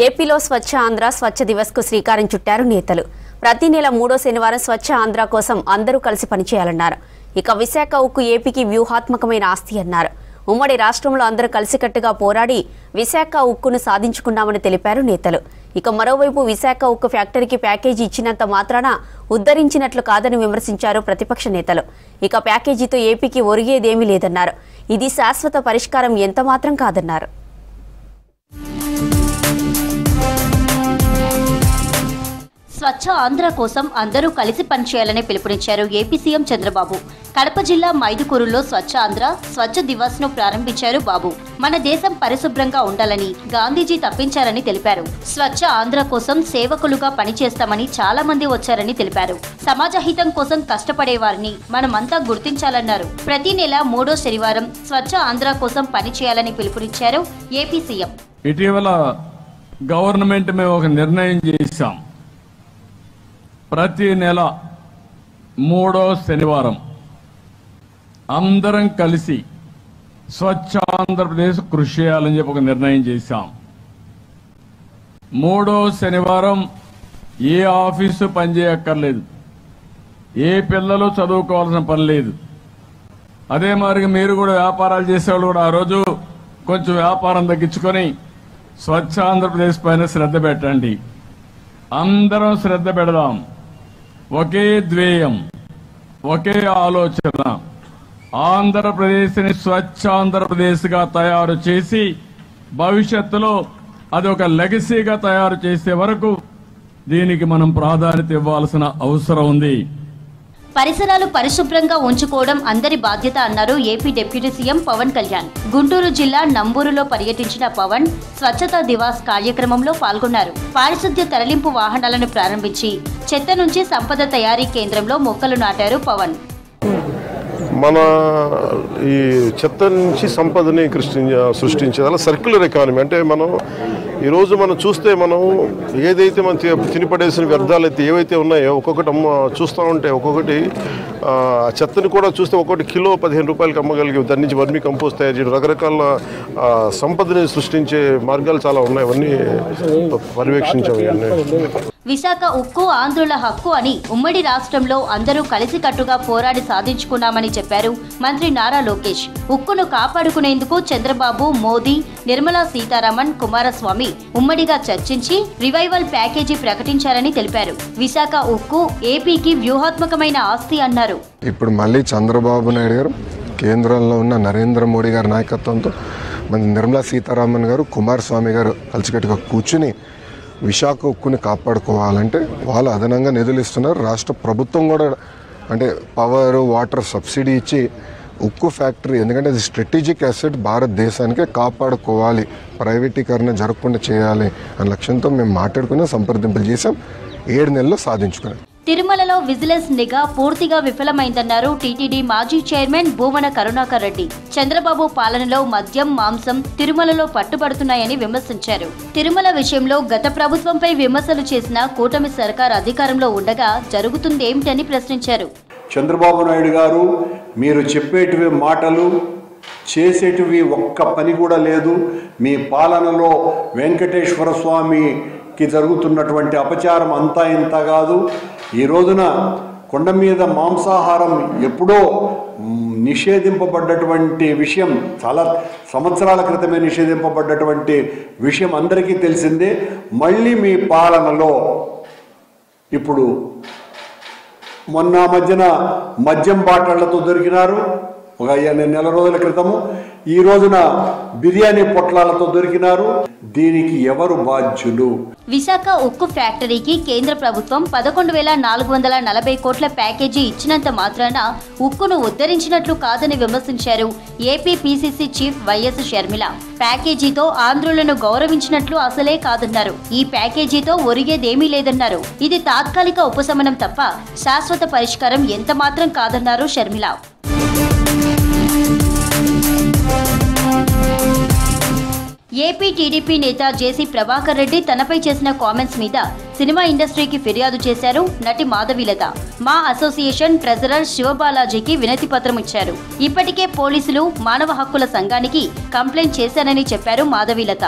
ఏపీలో స్వచ్ఛ ఆంధ్ర స్వచ్ఛ దివస్కు శ్రీకారం చుట్టారు నేతలు. ప్రతి నెల 3వ శనివారం స్వచ్ఛ ఆంధ్ర కోసం అందరూ కలిసి పనిచేయాలన్నారు. ఇక విశాఖ ఉక్కు ఏపీకి వ్యూహాత్మకమైన ఆస్తి అన్నారు. ఉమ్మడి రాష్ట్రంలో అందరూ కలిసికట్టుగా పోరాడి విశాఖ ఉక్కును సాధించుకున్నామని తెలిపారు నేతలు. ఇక మరోవైపు విశాఖ ఉక్కు ఫ్యాక్టరీకి ప్యాకేజీ ఇచ్చినంత మాత్రాన ఉద్ధరించినట్లు కాదని విమర్శించారు ప్రతిపక్ష నేతలు. ఇక ప్యాకేజీతో ఏపీకి ఒరిగేదేమీ లేదన్నారు. ఇది శాశ్వత పరిష్కారం ఎంతమాత్రం కాదన్నారు. స్వచ్ఛ ఆంధ్ర కోసం అందరూ కలిసి పనిచేయాలని పిలుపునిచ్చారు ఏపీ సీఎం చంద్రబాబు. కడప జిల్లా మైదుకూరులో స్వచ్ఛ ఆంధ్ర స్వచ్ఛ దివస్ ను ప్రారంభించారు బాబు. మన దేశం పరిశుభ్రంగా ఉండాలని గాంధీజీ తప్పించారని తెలిపారు. స్వచ్ఛ ఆంధ్ర కోసం సేవకులుగా పనిచేస్తామని చాలా మంది వచ్చారని తెలిపారు. సమాజ హితం కోసం కష్టపడే వారిని మనమంతా గుర్తించాలన్నారు. ప్రతి నెల 3వ శనివారం స్వచ్ఛ ఆంధ్ర కోసం పనిచేయాలని పిలుపునిచ్చారు ఏపీ సీఎం. ఇటీవల గవర్నమెంట్ మేము ఒక నిర్ణయం చేశాం. ప్రతి నెల 3వ శనివారం అందరం కలిసి స్వచ్ఛ ఆంధ్రప్రదేశ్ కృషి చేయాలని చెప్పి ఒక నిర్ణయం చేశాం. 3వ శనివారం ఏ ఆఫీసు పనిచేయక్కర్లేదు, ఏ పిల్లలు చదువుకోవాల్సిన పని లేదు. అదే మరి మీరు కూడా వ్యాపారాలు చేసేవాళ్ళు కూడా ఆ రోజు కొంచెం వ్యాపారం తగ్గించుకొని స్వచ్ఛ ఆంధ్రప్రదేశ్ పైన శ్రద్ధ పెట్టండి. అందరం శ్రద్ధ పెడదాం. ఒకే ధ్యేయం, ఒకే ఆలోచన, ఆంధ్రప్రదేశ్ని స్వచ్ఛ ఆంధ్రప్రదేశ్గా తయారు చేసి భవిష్యత్తులో అది ఒక లెగసీగా తయారు చేసే వరకు దీనికి మనం ప్రాధాన్యత ఇవ్వాల్సిన అవసరం ఉంది. పరిసరాలు పరిశుభ్రంగా ఉంచుకోవడం అందరి బాధ్యత అన్నారు AP deputy CM Pawan Kalyan. Guntur జిల్లా నంబూరులో పర్యటించిన పవన్ స్వచ్ఛతా దివాస్ కార్యక్రమంలో పాల్గొన్నారు. పారిశుద్ధ్య తరలింపు వాహనాలను ప్రారంభించి చెత్త నుంచి సంపద తయారీ కేంద్రంలో మొక్కలు నాటారు పవన్. మన ఈ చెత్త నుంచి సంపదని సృష్టించేదాల సర్క్యులర్ ఎకానమీ అంటే ఈరోజు మనం చూస్తే మనం ఏదైతే మనం తినిపడేసిన వ్యర్థాలు అయితే ఏవైతే ఉన్నాయో ఒక్కొక్కటి చూస్తూ ఉంటే ఒక్కొక్కటి చెత్తని కూడా చూస్తే ఒక్కొక్కటి కిలో 15 రూపాయలకి అమ్మగలిగి దాని నుంచి వర్మీ కంపోస్ట్ తయారు చేయడం రకరకాల సంపదని సృష్టించే మార్గాలు చాలా ఉన్నాయి. అవన్నీ పర్యవేక్షించాము. విశాఖ ఉక్కు ఆంధ్రుల హక్కు అని ఉమ్మడి రాష్ట్రంలో అందరూ కలిసికట్టుగా పోరాడి సాధించుకున్నామని చెప్పారు మంత్రి నారా లోకేష్. ఉక్కును కాపాడుకునేందుకు చంద్రబాబు, మోదీ, నిర్మలా సీతారామన్, కుమారస్వామి ఉమ్మడిగా చర్చించి రివైవల్ ప్యాకేజీ ప్రకటించారని తెలిపారు. విశాఖ ఉక్కు ఏపీకి వ్యూహాత్మకమైన ఆస్తి అన్నారు. ఇప్పుడు మళ్ళీ చంద్రబాబు నాయుడు గారు, కేంద్రంలో ఉన్న నరేంద్ర మోడీ గారి నాయకత్వంతో మన నిర్మలా సీతారామన్ గారు, కుమారస్వామి గారు కలిసికట్టుగా కూర్చుని విశాఖ ఉక్కుని కాపాడుకోవాలంటే వాళ్ళు అదనంగా నిధులు ఇస్తున్నారు. రాష్ట్ర ప్రభుత్వం కూడా అంటే పవర్, వాటర్ సబ్సిడీ ఇచ్చి ఉక్కు ఫ్యాక్టరీ, ఎందుకంటే అది స్ట్రాటజిక్ అసెట్, భారతదేశానికే కాపాడుకోవాలి, ప్రైవేటీకరణ జరగకుండా చేయాలి అనే లక్ష్యంతో మేము మాట్లాడుకుని సంప్రదింపులు చేసాం. 7 నెలల్లో సాధించుకున్నాం. తిరుమలలో విజిలెన్స్ నిఘా పూర్తిగా విఫలమైందన్నారు టీటీడీ మాజీ చైర్మన్ భూమన కరుణాకర్ రెడ్డి. చంద్రబాబు పాలనలో మద్యం, మాంసం తిరుమలలో పట్టుబడుతున్నాయని విమర్శించారు. తిరుమల విషయంలో గత ప్రభుత్వంపై విమర్శలు చేసిన కూటమి సర్కార్ అధికారంలో ఉండగా జరుగుతుందేమిటని ప్రశ్నించారు. చంద్రబాబు నాయుడు గారు, మీరు చెప్పేటివి మాటలు, చేసేటివి ఒక్క పని కూడా లేదు. మీ పాలనలో వెంకటేశ్వర స్వామికి జరుగుతున్నటువంటి అపచారం అంతా ఇంత కాదు. ఈ రోజున కొండ మీద మాంసాహారం ఎప్పుడో నిషేధింపబడ్డటువంటి విషయం, చాలా సంవత్సరాల క్రితమే నిషేధింపబడ్డటువంటి విషయం అందరికీ తెలిసిందే. మళ్ళీ మీ పాలనలో ఇప్పుడు మొన్న మధ్యన మద్యం బాటళ్లతో దొరికినారు ఒక నెల రోజుల క్రితము. ఈ రోజున బిర్యానీ పొట్లాలతో దొరికినారు. దీనికి ఎవరు బాధ్యులు? విశాఖ ఉక్కు ఫ్యాక్టరీకి కేంద్ర ప్రభుత్వం 11,440 కోట్ల ప్యాకేజీ ఇచ్చినంత మాత్రాన ఉక్కును ఉద్ధరించినట్లు కాదని విమర్శించారు AP PCC chief YS Sharmila. ప్యాకేజీతో ఆంధ్రులను గౌరవించినట్లు అసలే కాదన్నారు. ఈ ప్యాకేజీతో ఒరిగేదేమీ లేదన్నారు. ఇది తాత్కాలిక ఉపశమనం తప్ప శాశ్వత పరిష్కారం ఎంత మాత్రం కాదన్నారు షర్మిల. ఏపీ టీడీపీ నేత జేసీ ప్రభాకర్ రెడ్డి తనపై చేసిన కామెంట్స్ మీద సినిమా ఇండస్ట్రీకి ఫిర్యాదు చేశారు నటి మాధవీలత. మా అసోసియేషన్ ట్రెజరర్ శివబాలాజీకి వినతి పత్రం ఇచ్చారు. ఇప్పటికే పోలీసులు మానవ హక్కుల సంఘానికి కంప్లైంట్ చేశారని చెప్పారు మాధవీలత.